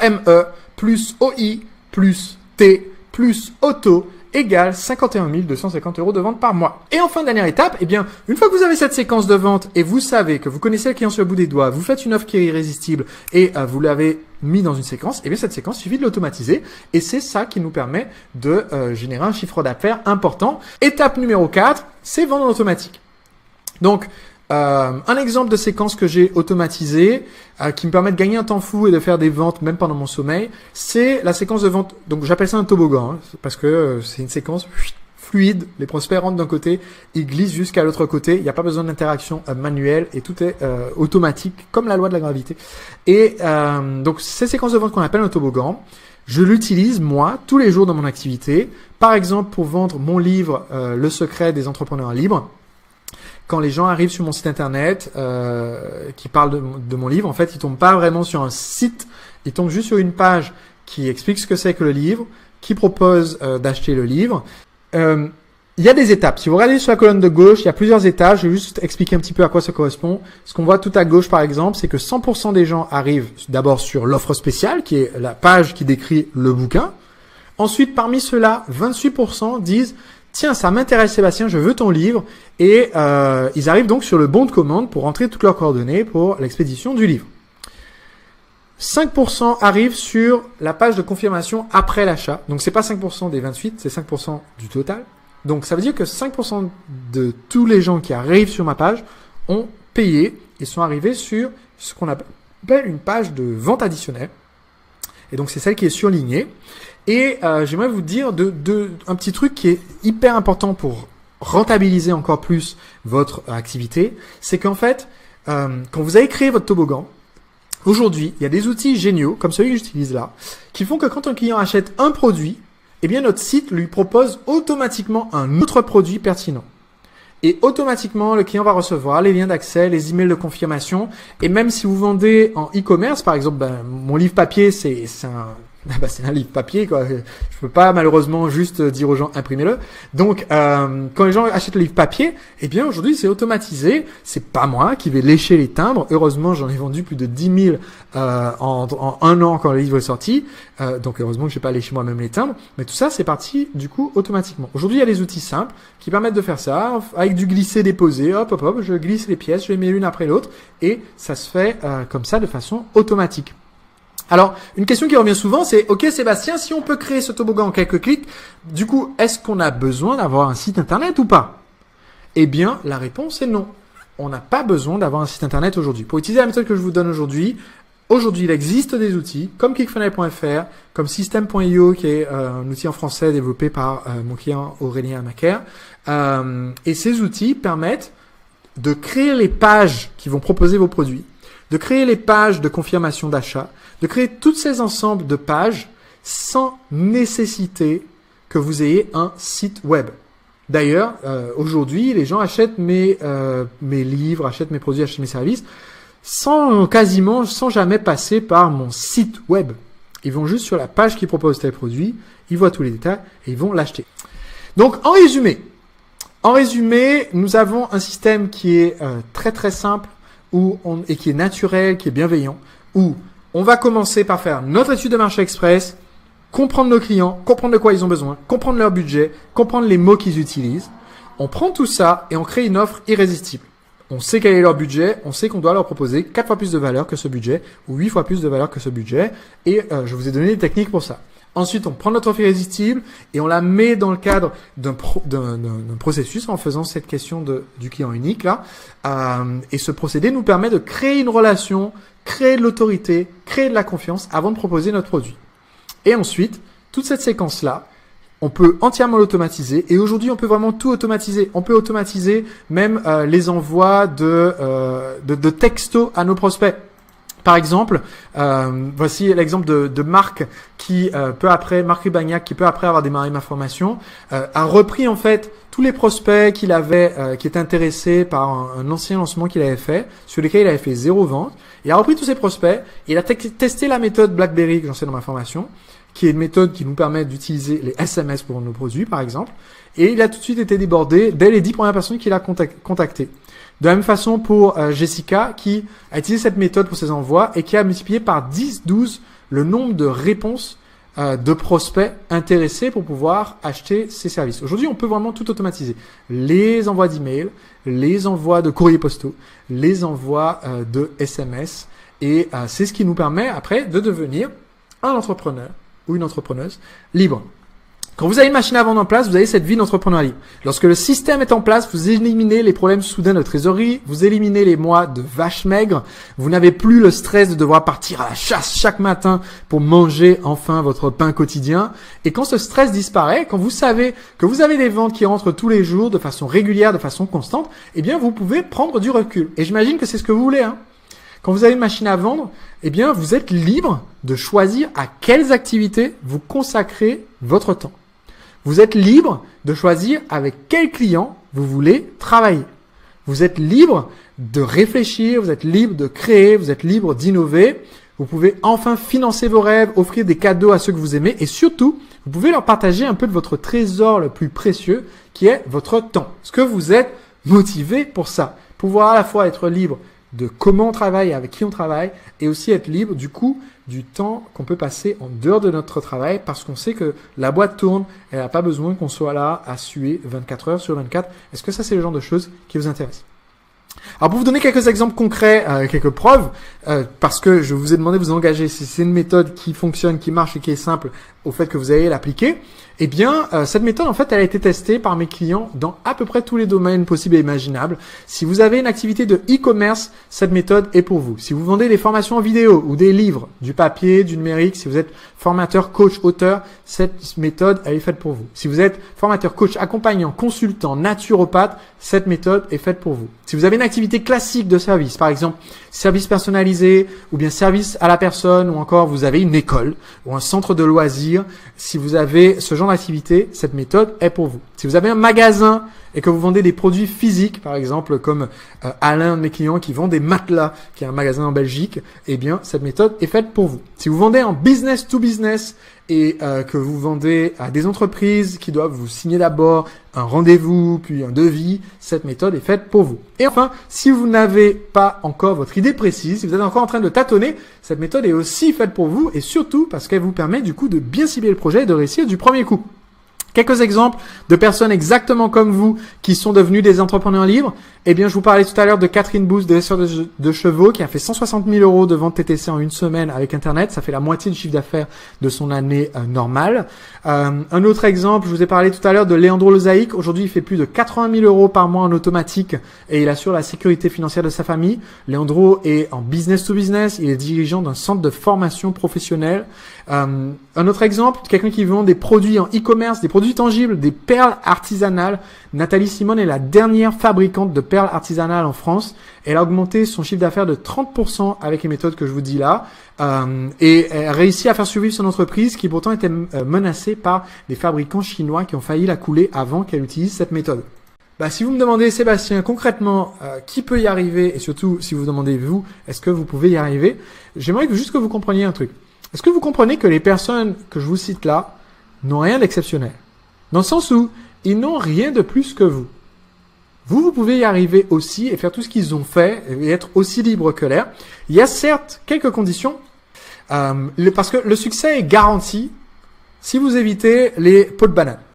AME plus OI plus T plus auto égale 51 250 € de vente par mois. Et enfin, dernière étape, eh bien, une fois que vous avez cette séquence de vente et vous savez que vous connaissez le client sur le bout des doigts, vous faites une offre qui est irrésistible et vous l'avez mis dans une séquence, eh bien, cette séquence, il suffit de l'automatiser et c'est ça qui nous permet de générer un chiffre d'affaires important. Étape numéro 4, c'est vendre en automatique. Donc, un exemple de séquence que j'ai automatisée, qui me permet de gagner un temps fou et de faire des ventes même pendant mon sommeil, c'est la séquence de vente. Donc j'appelle ça un toboggan, hein, parce que c'est une séquence fluide. Les prospects rentrent d'un côté, ils glissent jusqu'à l'autre côté. Il n'y a pas besoin d'interaction manuelle et tout est automatique, comme la loi de la gravité. Et donc ces séquences de vente qu'on appelle un toboggan, je l'utilise moi tous les jours dans mon activité. Par exemple pour vendre mon livre Le secret des entrepreneurs libres. Quand les gens arrivent sur mon site internet, qui parlent de mon livre, en fait, ils tombent pas vraiment sur un site, ils tombent juste sur une page qui explique ce que c'est que le livre, qui propose d'acheter le livre. Il y a des étapes. Si vous regardez sur la colonne de gauche, il y a plusieurs étapes. Je vais juste expliquer un petit peu à quoi ça correspond. Ce qu'on voit tout à gauche, par exemple, c'est que 100% des gens arrivent d'abord sur l'offre spéciale, qui est la page qui décrit le bouquin. Ensuite, parmi ceux-là, 28% disent tiens, ça m'intéresse Sébastien, je veux ton livre. Et ils arrivent donc sur le bon de commande pour rentrer toutes leurs coordonnées pour l'expédition du livre. 5% arrivent sur la page de confirmation après l'achat. Donc c'est pas 5% des 28, c'est 5% du total. Donc ça veut dire que 5% de tous les gens qui arrivent sur ma page ont payé et sont arrivés sur ce qu'on appelle une page de vente additionnelle. Et donc c'est celle qui est surlignée. Et j'aimerais vous dire un petit truc qui est hyper important pour rentabiliser encore plus votre activité, c'est qu'en fait, quand vous avez créé votre toboggan, aujourd'hui, il y a des outils géniaux, comme celui que j'utilise là, qui font que quand un client achète un produit, eh bien notre site lui propose automatiquement un autre produit pertinent. Et automatiquement, le client va recevoir les liens d'accès, les emails de confirmation. Et même si vous vendez en e-commerce, par exemple, mon livre papier, c'est un livre papier, quoi. Je peux pas malheureusement juste dire aux gens imprimez-le. Donc, quand les gens achètent le livre papier, eh bien aujourd'hui c'est automatisé. C'est pas moi qui vais lécher les timbres. Heureusement, j'en ai vendu plus de 10 000 en un an quand le livre est sorti. Donc heureusement que j'ai pas léché moi-même les timbres. Mais tout ça, c'est parti du coup automatiquement. Aujourd'hui, il y a des outils simples qui permettent de faire ça avec du glisser-déposer. Hop, hop, hop, je glisse les pièces, je les mets l'une après l'autre et ça se fait comme ça de façon automatique. Alors, une question qui revient souvent, c'est « Ok Sébastien, si on peut créer ce toboggan en quelques clics, du coup, est-ce qu'on a besoin d'avoir un site internet ou pas ?» Eh bien, la réponse est non. On n'a pas besoin d'avoir un site internet aujourd'hui. Pour utiliser la méthode que je vous donne aujourd'hui, il existe des outils comme Kickfunnels.fr, comme System.io, qui est un outil en français développé par mon client Aurélien Macaire. Et ces outils permettent de créer les pages qui vont proposer vos produits, de créer les pages de confirmation d'achat, de créer tous ces ensembles de pages sans nécessiter que vous ayez un site web. D'ailleurs, aujourd'hui, les gens achètent mes livres, achètent mes produits, achètent mes services sans jamais passer par mon site web. Ils vont juste sur la page qui propose tel produit, ils voient tous les détails et ils vont l'acheter. Donc, en résumé, nous avons un système qui est très très simple et qui est naturel, qui est bienveillant, où on va commencer par faire notre étude de marché express, comprendre nos clients, comprendre de quoi ils ont besoin, comprendre leur budget, comprendre les mots qu'ils utilisent. On prend tout ça et on crée une offre irrésistible. On sait quel est leur budget, on sait qu'on doit leur proposer 4 fois plus de valeur que ce budget ou 8 fois plus de valeur que ce budget et je vous ai donné des techniques pour ça. Ensuite, on prend notre offre irrésistible et on la met dans le cadre d'un processus en faisant cette question du client unique là. Et ce procédé nous permet de créer une relation, créer de l'autorité, créer de la confiance avant de proposer notre produit. Et ensuite, toute cette séquence-là, on peut entièrement l'automatiser. Et aujourd'hui, on peut vraiment tout automatiser. On peut automatiser même les envois de textos à nos prospects. Par exemple, voici l'exemple de Marc qui Marc Ribagnac, qui peut après avoir démarré ma formation, a repris en fait tous les prospects qu'il avait, qui étaient intéressés par un ancien lancement qu'il avait fait, sur lesquels il avait fait 0 vente. Il a repris tous ces prospects, il a testé la méthode BlackBerry que j'enseigne dans ma formation, qui est une méthode qui nous permet d'utiliser les SMS pour nos produits, par exemple. Et il a tout de suite été débordé dès les 10 premières personnes qu'il a contactées. De la même façon pour Jessica, qui a utilisé cette méthode pour ses envois et qui a multiplié par 10-12 le nombre de réponses de prospects intéressés pour pouvoir acheter ces services. Aujourd'hui, on peut vraiment tout automatiser. Les envois d'emails, les envois de courriers postaux, les envois de SMS. Et c'est ce qui nous permet après de devenir un entrepreneur ou une entrepreneuse libre. Quand vous avez une machine à vendre en place, vous avez cette vie d'entrepreneur libre. Lorsque le système est en place, vous éliminez les problèmes soudains de trésorerie, vous éliminez les mois de vaches maigres, vous n'avez plus le stress de devoir partir à la chasse chaque matin pour manger enfin votre pain quotidien. Et quand ce stress disparaît, quand vous savez que vous avez des ventes qui rentrent tous les jours de façon régulière, de façon constante, eh bien vous pouvez prendre du recul. Et j'imagine que c'est ce que vous voulez, hein. Quand vous avez une machine à vendre, eh bien vous êtes libre de choisir à quelles activités vous consacrez votre temps. Vous êtes libre de choisir avec quel client vous voulez travailler. Vous êtes libre de réfléchir, vous êtes libre de créer, vous êtes libre d'innover. Vous pouvez enfin financer vos rêves, offrir des cadeaux à ceux que vous aimez et surtout, vous pouvez leur partager un peu de votre trésor le plus précieux qui est votre temps. Est-ce que vous êtes motivé pour ça? Pouvoir à la fois être libre de comment on travaille, avec qui on travaille, et aussi être libre du coup du temps qu'on peut passer en dehors de notre travail parce qu'on sait que la boîte tourne, elle n'a pas besoin qu'on soit là à suer 24 heures sur 24. Est-ce que ça c'est le genre de choses qui vous intéressent? Alors pour vous donner quelques exemples concrets, quelques preuves, parce que je vous ai demandé de vous engager, si c'est une méthode qui fonctionne, qui marche et qui est simple au fait que vous allez l'appliquer, eh bien cette méthode en fait elle a été testée par mes clients dans à peu près tous les domaines possibles et imaginables. Si vous avez une activité de e-commerce, cette méthode est pour vous. Si vous vendez des formations en vidéo ou des livres, du papier, du numérique, si vous êtes formateur, coach, auteur, cette méthode elle est faite pour vous. Si vous êtes formateur, coach, accompagnant, consultant, naturopathe, cette méthode est faite pour vous. Si vous avez une activité classique de service, par exemple service personnalisé ou bien service à la personne ou encore vous avez une école ou un centre de loisirs, si vous avez ce genre d'activité, cette méthode est pour vous. Si vous avez un magasin et que vous vendez des produits physiques, par exemple comme Alain de mes clients qui vend des matelas, qui est un magasin en Belgique, eh bien cette méthode est faite pour vous. Si vous vendez en business to business et que vous vendez à des entreprises qui doivent vous signer d'abord un rendez-vous, puis un devis, cette méthode est faite pour vous. Et enfin, si vous n'avez pas encore votre idée précise, si vous êtes encore en train de tâtonner, cette méthode est aussi faite pour vous et surtout parce qu'elle vous permet du coup de bien cibler le projet et de réussir du premier coup. Quelques exemples de personnes exactement comme vous qui sont devenues des entrepreneurs libres. Eh bien, je vous parlais tout à l'heure de Catherine Booth, de Dresseur de chevaux, qui a fait 160 000 € de vente TTC en une semaine avec Internet. Ça fait la moitié du chiffre d'affaires de son année normale. Un autre exemple, je vous ai parlé tout à l'heure de Léandro Lozaïc. Aujourd'hui, il fait plus de 80 000 € par mois en automatique et il assure la sécurité financière de sa famille. Léandro est en business to business. Il est dirigeant d'un centre de formation professionnelle. Un autre exemple, quelqu'un qui vend des produits en e-commerce, des produits tangibles, des perles artisanales. Nathalie Simone est la dernière fabricante de perles artisanales en France. Elle a augmenté son chiffre d'affaires de 30% avec les méthodes que je vous dis là. Et elle a réussi à faire survivre son entreprise qui pourtant était menacée par des fabricants chinois qui ont failli la couler avant qu'elle utilise cette méthode. Si vous me demandez, Sébastien, concrètement, qui peut y arriver et surtout si vous demandez vous, est-ce que vous pouvez y arriver? J'aimerais juste que vous compreniez un truc. Est-ce que vous comprenez que les personnes que je vous cite là n'ont rien d'exceptionnel? Dans le sens où ils n'ont rien de plus que vous. Vous pouvez y arriver aussi et faire tout ce qu'ils ont fait et être aussi libre que l'air. Il y a certes quelques conditions, parce que le succès est garanti si vous évitez les pots de banane.